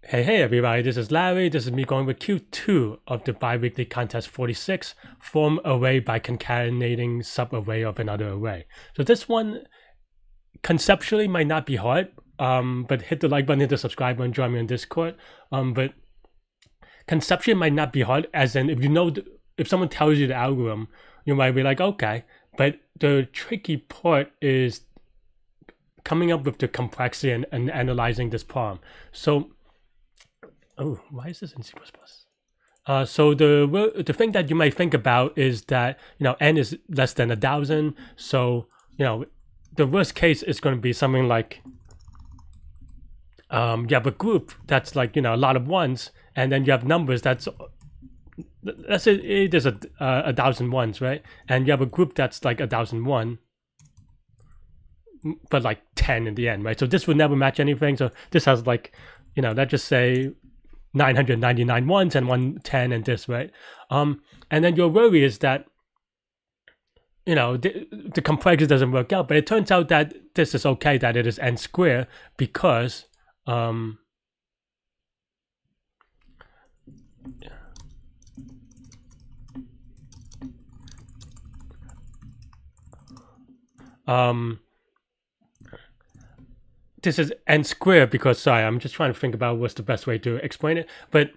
Hey everybody, this is Larry. This is me going with Q2 of the bi-weekly contest 46, form array by concatenating subarray of another array. So this one conceptually might not be hard, but hit the like button, hit the subscribe button, join me on Discord. But conceptually might not be hard, as in if someone tells you the algorithm, you might be like, okay, but the tricky part is coming up with the complexity and analyzing this problem. So why is this in C++? So the thing that you might think about is that n is less than 1,000. So the worst case is going to be something like you have a group that's like a lot of ones, and then you have numbers that's, let's say there's 1,000 ones, right? And you have a group that's like 1,001, but like 10 in the end, right? So this would never match anything. So this has like let's just say 999 ones and 110 and this, right? And then your worry is that the complexity doesn't work out, but it turns out that this is okay, that it is n squared, because this is n squared because, sorry, I'm just trying to think about what's the best way to explain it, but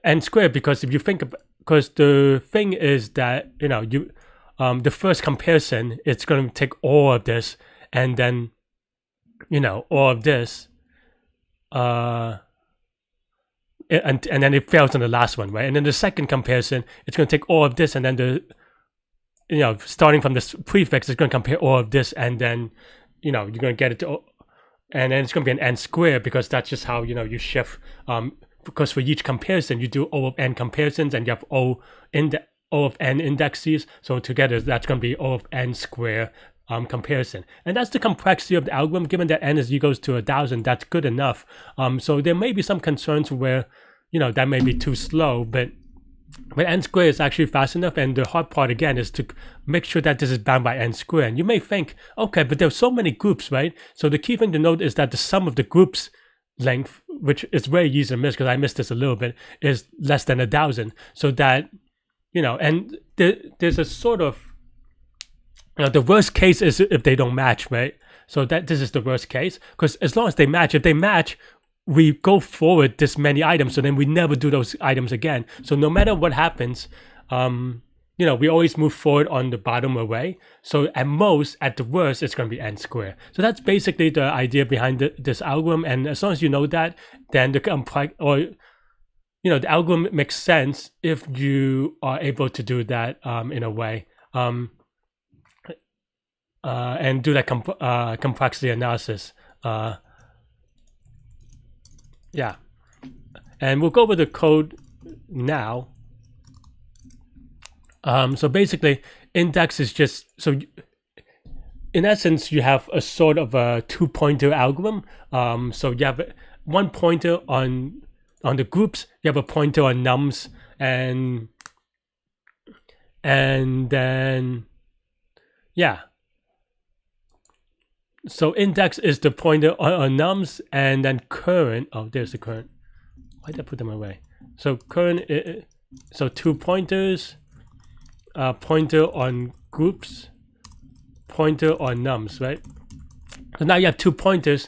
n squared because if you think about, because the thing is that the first comparison, it's going to take all of this and then all of this and then it fails on the last one, right? And then the second comparison, it's going to take all of this and then starting from this prefix, it's going to compare all of this, and then you're going to get it to, and then it's going to be an n squared, because that's just how you shift, because for each comparison you do O of n comparisons, and you have O of n indexes, so together that's going to be O of n squared comparison. And that's the complexity of the algorithm. Given that n is equals to 1,000, that's good enough. So there may be some concerns where that may be too slow, but n squared is actually fast enough. And the hard part again is to make sure that this is bound by n squared. And you may think, okay, but there's so many groups, right? So the key thing to note is that the sum of the groups length, which is very easy to miss because I missed this a little bit, is less than 1,000. So that and there's a sort of the worst case is if they don't match, right? So that this is the worst case, because as long as they match, if they match, we go forward this many items, so then we never do those items again. So no matter what happens, we always move forward on the bottom array. So at most, at the worst, it's going to be n squared. So that's basically the idea behind this algorithm. And as long as you know that, then the the algorithm makes sense if you are able to do that in a way, and do that complexity analysis. Yeah, and we'll go over the code now. So basically, index is just, so in essence, you have a sort of a two-pointer algorithm. So you have one pointer on the groups, you have a pointer on nums, and then yeah. So index is the pointer on nums, and then current. Oh, there's the current. Why did I put them away? So current. So two pointers. Pointer on groups. Pointer on nums, right? So now you have two pointers.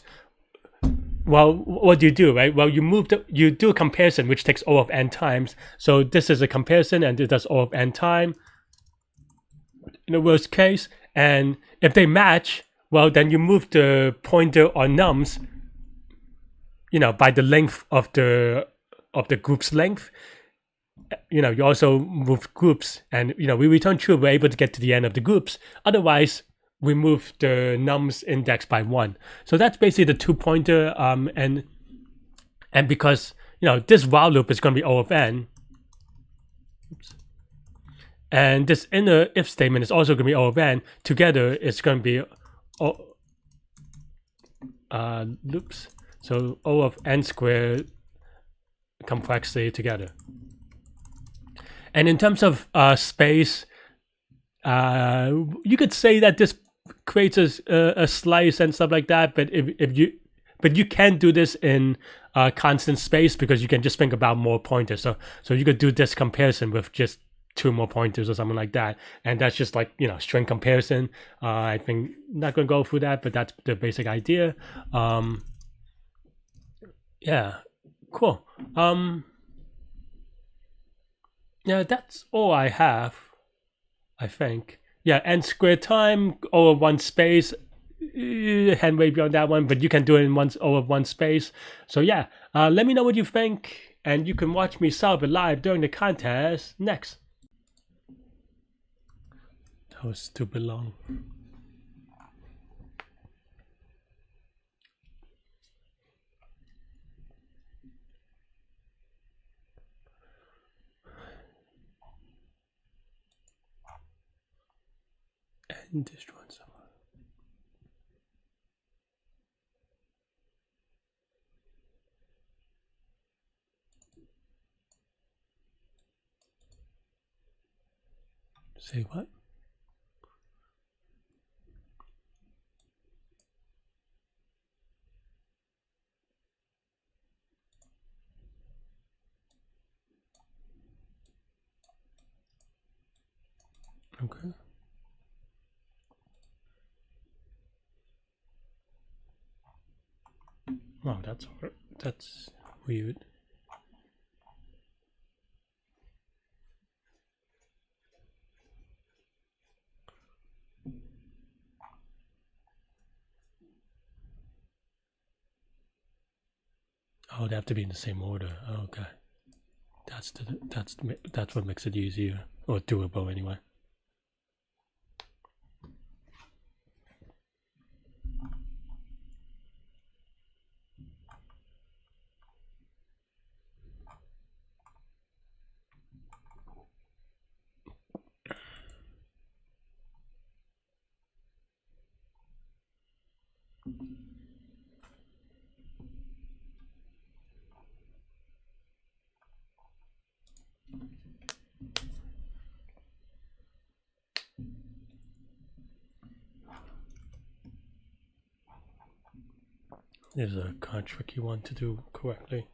Well, what do you do, right? Well, you do a comparison, which takes O of n times. So this is a comparison, and it does O of n time in the worst case. And if they match, well, then you move the pointer on nums, by the length of the group's length. You also move groups, and we return true. We're able to get to the end of the groups. Otherwise, we move the nums index by 1. So that's basically the two-pointer. And because this while loop is going to be O of n. Oops. And this inner if statement is also going to be O of n. Together, it's going to be loops. So O of n squared complexity together. And in terms of space, you could say that this creates a slice and stuff like that. But if you can do this in constant space because you can just think about more pointers. So you could do this comparison with just 2 more pointers or something like that, and that's just like, you know, string comparison. I think not gonna go through that, but that's the basic idea. Yeah, cool. Yeah, that's all I have, I think. Yeah, n squared time over 1 space. Hand wavy on that one, but you can do it in over 1 space. So yeah, let me know what you think, and you can watch me solve it live during the contest next. That was stupid long. And this one somewhere. Say what? Okay. Wow, that's weird. Oh, they have to be in the same order. Oh, okay. That's what makes it easier, or doable anyway. This is a kind of tricky one to do correctly.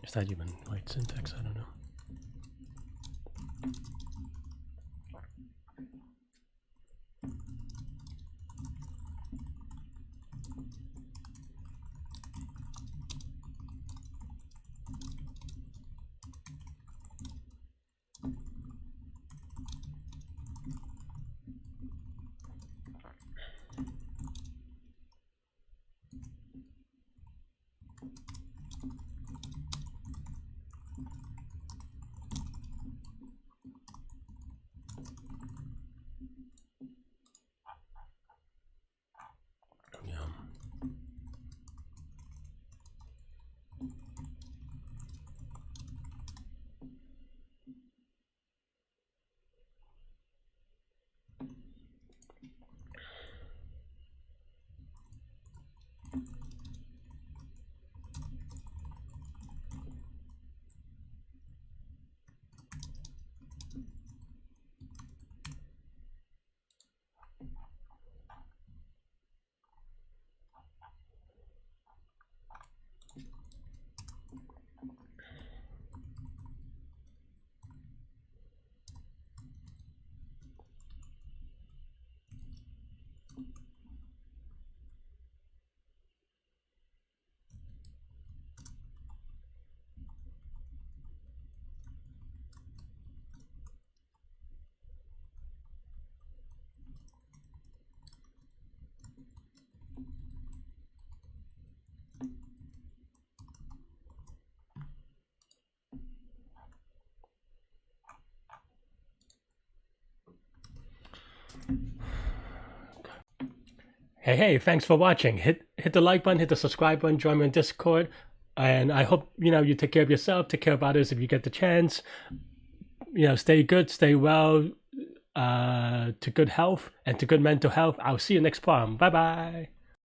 Is that even right syntax? I don't know. Hey, thanks for watching. Hit the like button, hit the subscribe button, join me on Discord, and I hope you take care of yourself, take care of others if you get the chance. Stay good, stay well, to good health and to good mental health. I'll see you next time. Bye bye.